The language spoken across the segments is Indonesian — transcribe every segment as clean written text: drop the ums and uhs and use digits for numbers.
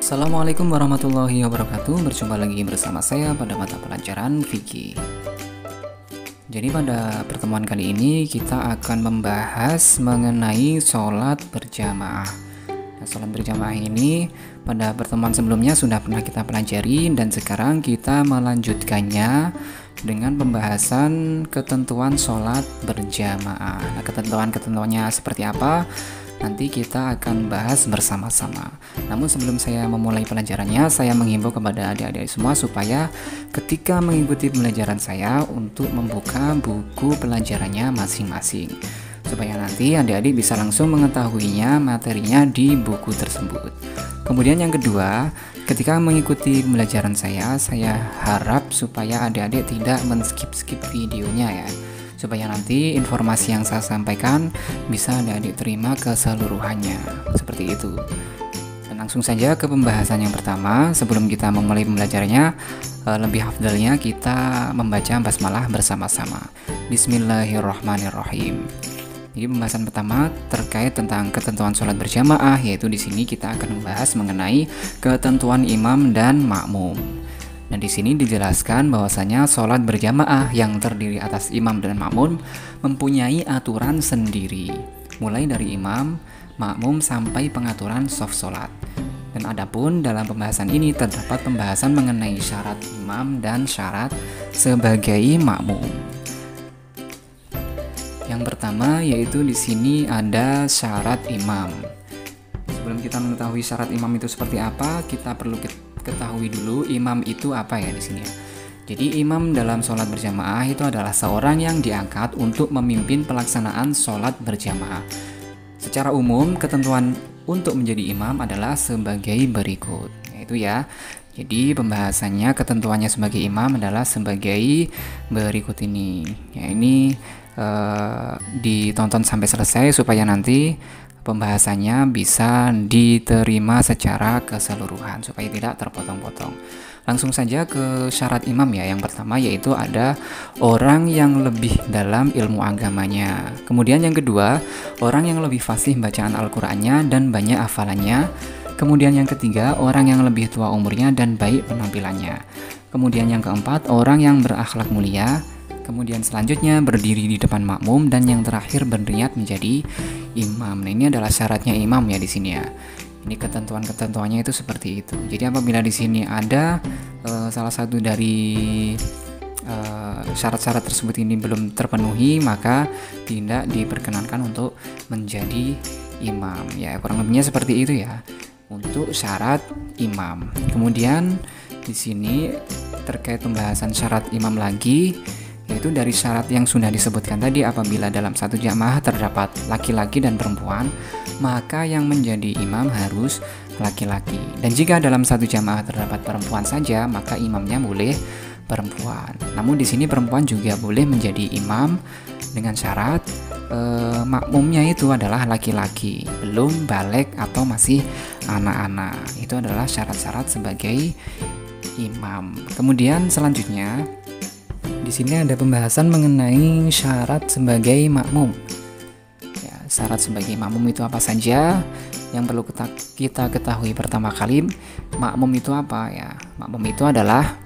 Assalamualaikum warahmatullahi wabarakatuh. Berjumpa lagi bersama saya pada mata pelajaran fikih. Jadi pada pertemuan kali ini kita akan membahas mengenai sholat berjamaah. Nah, sholat berjamaah ini pada pertemuan sebelumnya sudah pernah kita pelajari dan sekarang kita melanjutkannya dengan pembahasan ketentuan sholat berjamaah. Nah, ketentuannya seperti apa? Nanti kita akan bahas bersama-sama. Namun sebelum saya memulai pelajarannya, saya menghimbau kepada adik-adik semua supaya ketika mengikuti pelajaran saya untuk membuka buku pelajarannya masing-masing, supaya nanti adik-adik bisa langsung mengetahuinya materinya di buku tersebut. Kemudian yang kedua, ketika mengikuti pelajaran saya harap supaya adik-adik tidak men-skip videonya ya, supaya nanti informasi yang saya sampaikan bisa adik-adik terima keseluruhannya, seperti itu. Dan langsung saja ke pembahasan yang pertama. Sebelum kita memulai pembelajarannya, lebih afdalnya kita membaca basmalah bersama-sama. Bismillahirrahmanirrahim. Jadi pembahasan pertama terkait tentang ketentuan sholat berjamaah, yaitu di sini kita akan membahas mengenai ketentuan imam dan makmum. Dan di sini dijelaskan bahwasanya sholat berjamaah yang terdiri atas imam dan makmum mempunyai aturan sendiri, mulai dari imam, makmum sampai pengaturan shaf sholat. Dan adapun dalam pembahasan ini terdapat pembahasan mengenai syarat imam dan syarat sebagai makmum. Yang pertama yaitu di sini ada syarat imam. Sebelum kita mengetahui syarat imam itu seperti apa, kita perlu ketahui dulu imam itu apa ya di sini ya. Jadi imam dalam sholat berjamaah itu adalah seorang yang diangkat untuk memimpin pelaksanaan sholat berjamaah. Secara umum ketentuan untuk menjadi imam adalah sebagai berikut, yaitu ya. Jadi pembahasannya ketentuannya sebagai imam adalah sebagai berikut ini. Ya ini ditonton sampai selesai supaya nanti pembahasannya bisa diterima secara keseluruhan supaya tidak terpotong-potong. Langsung saja ke syarat imam ya. Yang pertama yaitu ada orang yang lebih dalam ilmu agamanya. Kemudian yang kedua, orang yang lebih fasih bacaan Al-Qur'annya dan banyak hafalannya. Kemudian yang ketiga, orang yang lebih tua umurnya dan baik penampilannya. Kemudian yang keempat, orang yang berakhlak mulia. Kemudian selanjutnya berdiri di depan makmum, dan yang terakhir berniat menjadi imam. Nah, ini adalah syaratnya imam ya di sini ya. Ini ketentuannya itu seperti itu. Jadi apabila di sini ada salah satu dari syarat-syarat tersebut ini belum terpenuhi, maka tidak diperkenankan untuk menjadi imam. Ya, kurang lebihnya seperti itu ya untuk syarat imam. Kemudian di sini terkait pembahasan syarat imam lagi, yaitu dari syarat yang sudah disebutkan tadi, apabila dalam satu jamaah terdapat laki-laki dan perempuan, maka yang menjadi imam harus laki-laki. Dan jika dalam satu jamaah terdapat perempuan saja, maka imamnya boleh perempuan. Namun di sini perempuan juga boleh menjadi imam dengan syarat makmumnya itu adalah laki-laki, belum balik atau masih anak-anak. Itu adalah syarat-syarat sebagai imam. Kemudian selanjutnya di sini ada pembahasan mengenai syarat sebagai makmum. Ya, syarat sebagai makmum itu apa saja? Yang perlu kita ketahui pertama kali, makmum itu apa ya? Makmum itu adalah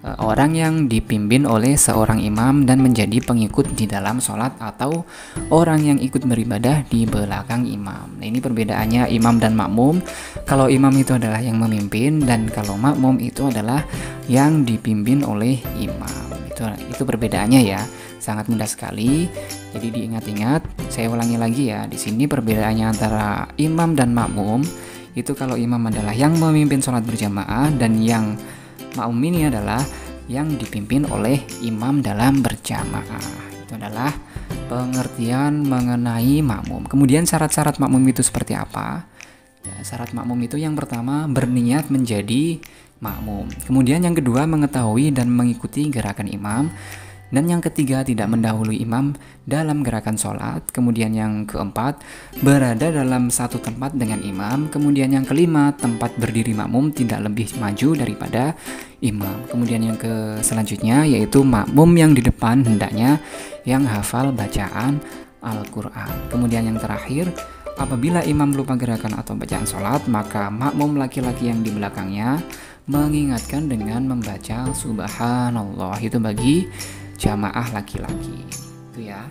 orang yang dipimpin oleh seorang imam dan menjadi pengikut di dalam sholat, atau orang yang ikut beribadah di belakang imam. Nah, ini perbedaannya imam dan makmum. Kalau imam itu adalah yang memimpin, dan kalau makmum itu adalah yang dipimpin oleh imam. Itu perbedaannya ya, sangat mudah sekali. Jadi diingat-ingat, saya ulangi lagi ya. Di sini perbedaannya antara imam dan makmum itu, kalau imam adalah yang memimpin sholat berjamaah, dan yang makmum ini adalah yang dipimpin oleh imam dalam berjamaah. Itu adalah pengertian mengenai makmum. Kemudian syarat-syarat makmum itu seperti apa? Ya, syarat makmum itu yang pertama berniat menjadi makmum. Kemudian yang kedua mengetahui dan mengikuti gerakan imam. Dan yang ketiga tidak mendahului imam dalam gerakan sholat. Kemudian yang keempat berada dalam satu tempat dengan imam. Kemudian yang kelima tempat berdiri makmum tidak lebih maju daripada imam. Kemudian yang selanjutnya yaitu makmum yang di depan hendaknya yang hafal bacaan Al-Quran. Kemudian yang terakhir, Apabila imam lupa gerakan atau bacaan sholat, maka makmum laki-laki yang di belakangnya mengingatkan dengan membaca subhanallah. Itu bagi jamaah laki-laki. Itu ya.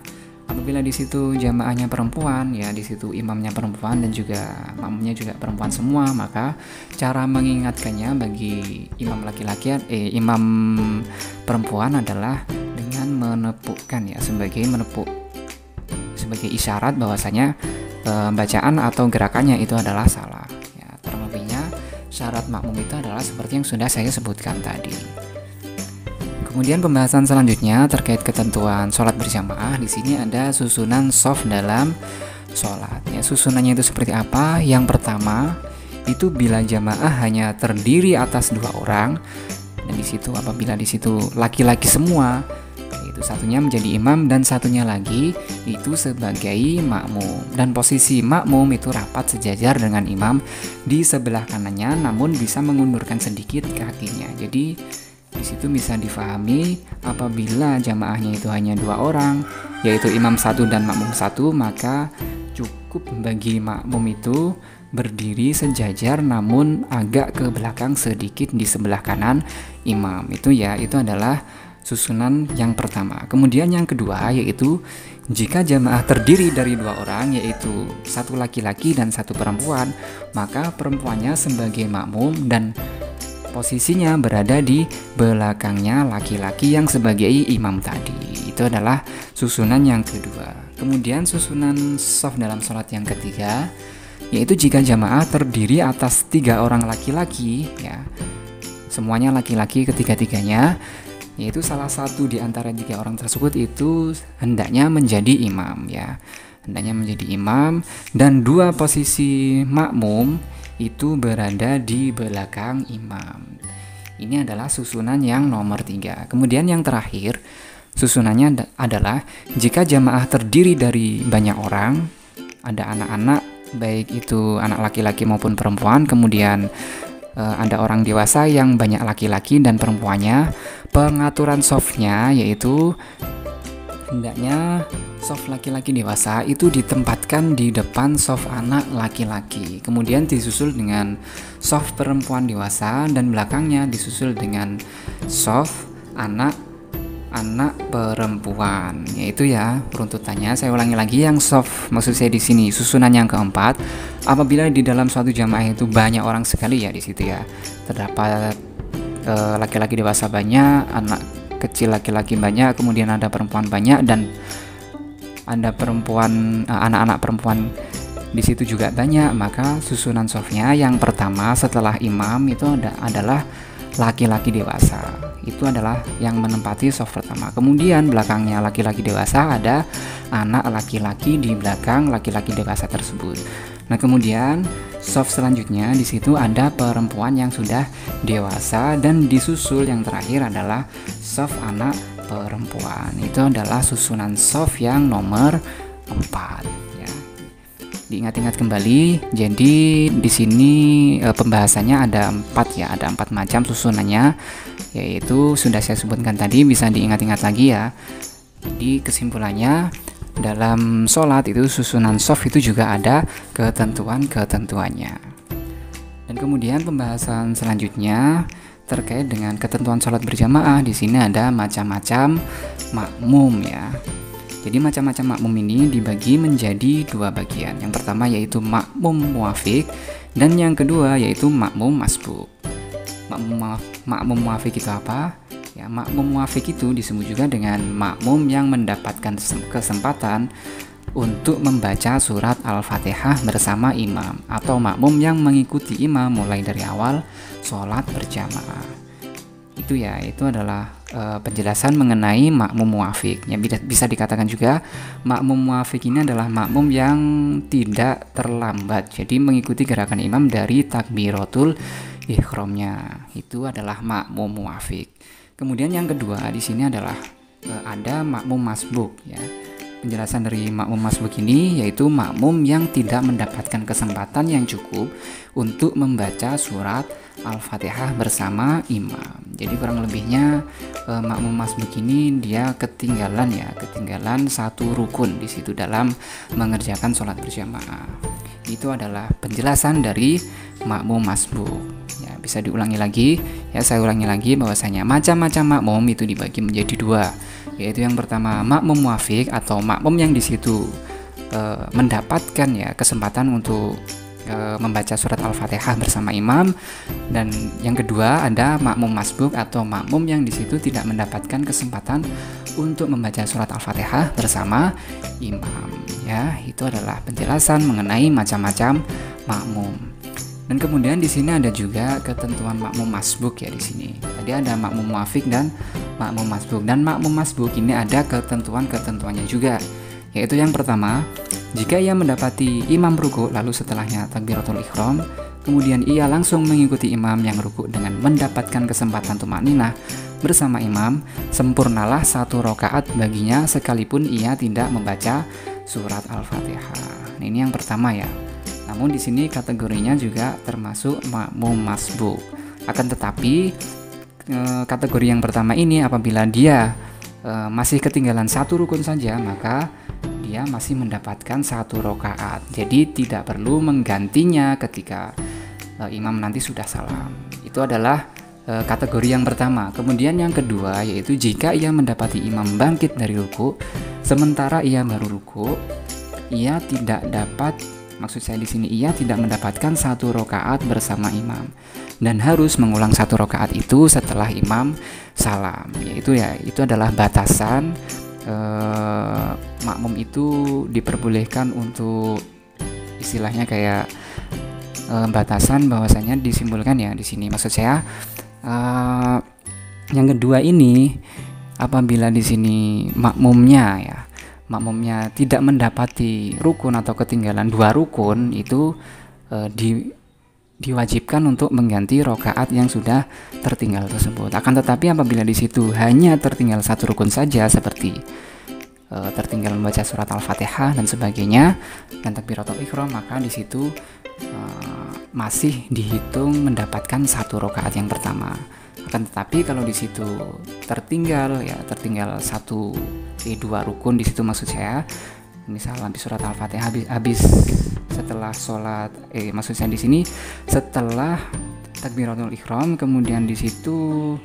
Apabila di situ jamaahnya perempuan, ya di situ imamnya perempuan dan juga makmumnya juga perempuan semua, maka cara mengingatkannya bagi imam laki-laki, imam perempuan adalah dengan menepukkan ya, sebagai isyarat bahwasanya bacaan atau gerakannya itu adalah salah. Ya, terlebihnya syarat makmum itu adalah seperti yang sudah saya sebutkan tadi. Kemudian pembahasan selanjutnya terkait ketentuan sholat berjamaah. Di sini ada susunan shaf dalam sholat. Ya, susunannya itu seperti apa? Yang pertama itu bila jamaah hanya terdiri atas 2 orang, dan di situ apabila di situ laki-laki semua, itu satunya menjadi imam dan satunya lagi itu sebagai makmum. Dan posisi makmum itu rapat sejajar dengan imam di sebelah kanannya, namun bisa mengundurkan sedikit kakinya. Jadi di situ bisa difahami apabila jamaahnya itu hanya 2 orang, yaitu imam 1 dan makmum 1, maka cukup bagi makmum itu berdiri sejajar namun agak ke belakang sedikit di sebelah kanan imam. Itu adalah susunan yang pertama. Kemudian yang kedua yaitu jika jamaah terdiri dari 2 orang, yaitu 1 laki-laki dan 1 perempuan, maka perempuannya sebagai makmum dan posisinya berada di belakangnya laki-laki yang sebagai imam tadi. Itu adalah susunan yang kedua. Kemudian susunan shaf dalam sholat yang ketiga, yaitu jika jamaah terdiri atas 3 orang laki-laki, ya, semuanya laki-laki ketiga-tiganya, yaitu salah satu di antara 3 orang tersebut itu hendaknya menjadi imam, ya, hendaknya menjadi imam, dan 2 posisi makmum itu berada di belakang imam. Ini adalah susunan yang nomor 3. Kemudian yang terakhir, susunannya adalah jika jamaah terdiri dari banyak orang, ada anak-anak, baik itu anak laki-laki maupun perempuan, kemudian ada orang dewasa yang banyak laki-laki dan perempuannya, pengaturan shafnya yaitu hendaknya shaf laki-laki dewasa itu ditempatkan di depan shaf anak laki-laki, kemudian disusul dengan shaf perempuan dewasa, dan belakangnya disusul dengan shaf anak perempuan. Yaitu ya runtutannya. Saya ulangi lagi, yang shaf maksud saya di sini susunan yang keempat, apabila di dalam suatu jamaah itu banyak orang sekali, ya di situ ya terdapat laki-laki dewasa banyak, anak kecil laki-laki banyak, kemudian ada perempuan banyak, dan ada anak-anak perempuan di situ juga banyak, maka susunan shafnya yang pertama setelah imam itu adalah laki-laki dewasa. Itu adalah yang menempati shaf pertama. Kemudian belakangnya laki-laki dewasa ada anak laki-laki di belakang laki-laki dewasa tersebut. Nah, kemudian shaf selanjutnya di situ ada perempuan yang sudah dewasa, dan disusul yang terakhir adalah shaf anak perempuan. Itu adalah susunan shaf yang nomor 4 ya. Diingat-ingat kembali. Jadi di sini pembahasannya ada 4 ya, ada 4 macam susunannya, yaitu sudah saya sebutkan tadi, bisa diingat-ingat lagi ya. Jadi kesimpulannya, dalam sholat itu susunan shaf itu juga ada ketentuan-ketentuannya. Dan kemudian pembahasan selanjutnya terkait dengan ketentuan sholat berjamaah. Di sini ada macam-macam makmum ya. Jadi macam-macam makmum ini dibagi menjadi 2 bagian. Yang pertama yaitu makmum muwafiq, dan yang kedua yaitu makmum masbuk. Makmum muwafiq itu apa? Ya, makmum muwafiq itu disebut juga dengan makmum yang mendapatkan kesempatan untuk membaca surat Al-Fatihah bersama imam, atau makmum yang mengikuti imam mulai dari awal sholat berjamaah. Itu adalah penjelasan mengenai makmum muwafiq. Ya, bisa dikatakan juga makmum muwafiq ini adalah makmum yang tidak terlambat, jadi mengikuti gerakan imam dari takbiratul ihramnya. Itu adalah makmum muwafiq. Kemudian yang kedua di sini adalah ada makmum masbuk ya. penjelasan dari makmum masbuk ini yaitu makmum yang tidak mendapatkan kesempatan yang cukup untuk membaca surat Al-Fatihah bersama imam. Jadi kurang lebihnya makmum masbuk ini dia ketinggalan satu rukun di situ dalam mengerjakan sholat berjamaah. Itu adalah penjelasan dari makmum masbuk. Ya, bisa diulangi lagi. Ya, saya ulangi lagi bahwasanya macam-macam makmum itu dibagi menjadi dua. Yaitu yang pertama makmum muafiq atau makmum yang di situ mendapatkan ya kesempatan untuk membaca surat Al-Fatihah bersama imam, dan yang kedua ada makmum masbuk atau makmum yang di situ tidak mendapatkan kesempatan untuk membaca surat Al-Fatihah bersama imam. Ya, itu adalah penjelasan mengenai macam-macam makmum. Dan kemudian di sini ada juga ketentuan makmum masbuk ya di sini. Tadi ada makmum muafiq dan makmum masbuk. Dan makmum masbuk ini ada ketentuannya juga. Yaitu yang pertama, jika ia mendapati imam ruku lalu setelahnya takbiratul ihram, kemudian ia langsung mengikuti imam yang ruku dengan mendapatkan kesempatan tumakninah bersama imam, sempurnalah satu rakaat baginya sekalipun ia tidak membaca surat Al-Fatihah. Nah, ini yang pertama ya. Namun di sini kategorinya juga termasuk makmum masbuk. Akan tetapi kategori yang pertama ini apabila dia masih ketinggalan satu rukun saja, maka dia masih mendapatkan satu rakaat. Jadi tidak perlu menggantinya ketika imam nanti sudah salam. Itu adalah kategori yang pertama. Kemudian yang kedua yaitu jika ia mendapati imam bangkit dari ruku sementara ia baru ruku, ia tidak dapat, maksud saya di sini ia tidak mendapatkan satu rakaat bersama imam dan harus mengulang satu rakaat itu setelah imam salam. Yaitu ya, itu adalah batasan makmum itu diperbolehkan untuk istilahnya kayak batasan bahwasanya disimpulkan ya di sini. Maksud saya yang kedua ini apabila di sini makmumnya tidak mendapati rukun atau ketinggalan dua rukun, itu diwajibkan untuk mengganti rakaat yang sudah tertinggal tersebut. Akan tetapi apabila di situ hanya tertinggal satu rukun saja seperti tertinggal membaca surat Al-Fatihah dan sebagainya dan takbiratul ihram, maka di situ masih dihitung mendapatkan satu rakaat yang pertama. Akan tetapi kalau di situ tertinggal dua rukun di situ, maksud saya misal habis surat Al-Fatihah habis setelah sholat maksud saya di sini setelah takbiratul ihram, kemudian di situ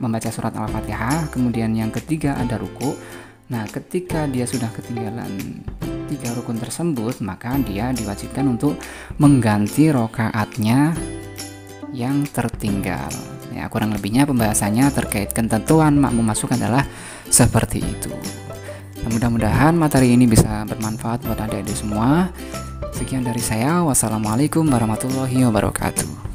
membaca surat Al-Fatihah, kemudian yang ketiga ada ruku. Nah, ketika dia sudah ketinggalan tiga rukun tersebut, maka dia diwajibkan untuk mengganti rakaatnya yang tertinggal. Ya, kurang lebihnya pembahasannya terkait ketentuan makmum masuk adalah seperti itu. Nah, mudah-mudahan materi ini bisa bermanfaat buat adik-adik semua. Sekian dari saya. Wassalamualaikum warahmatullahi wabarakatuh.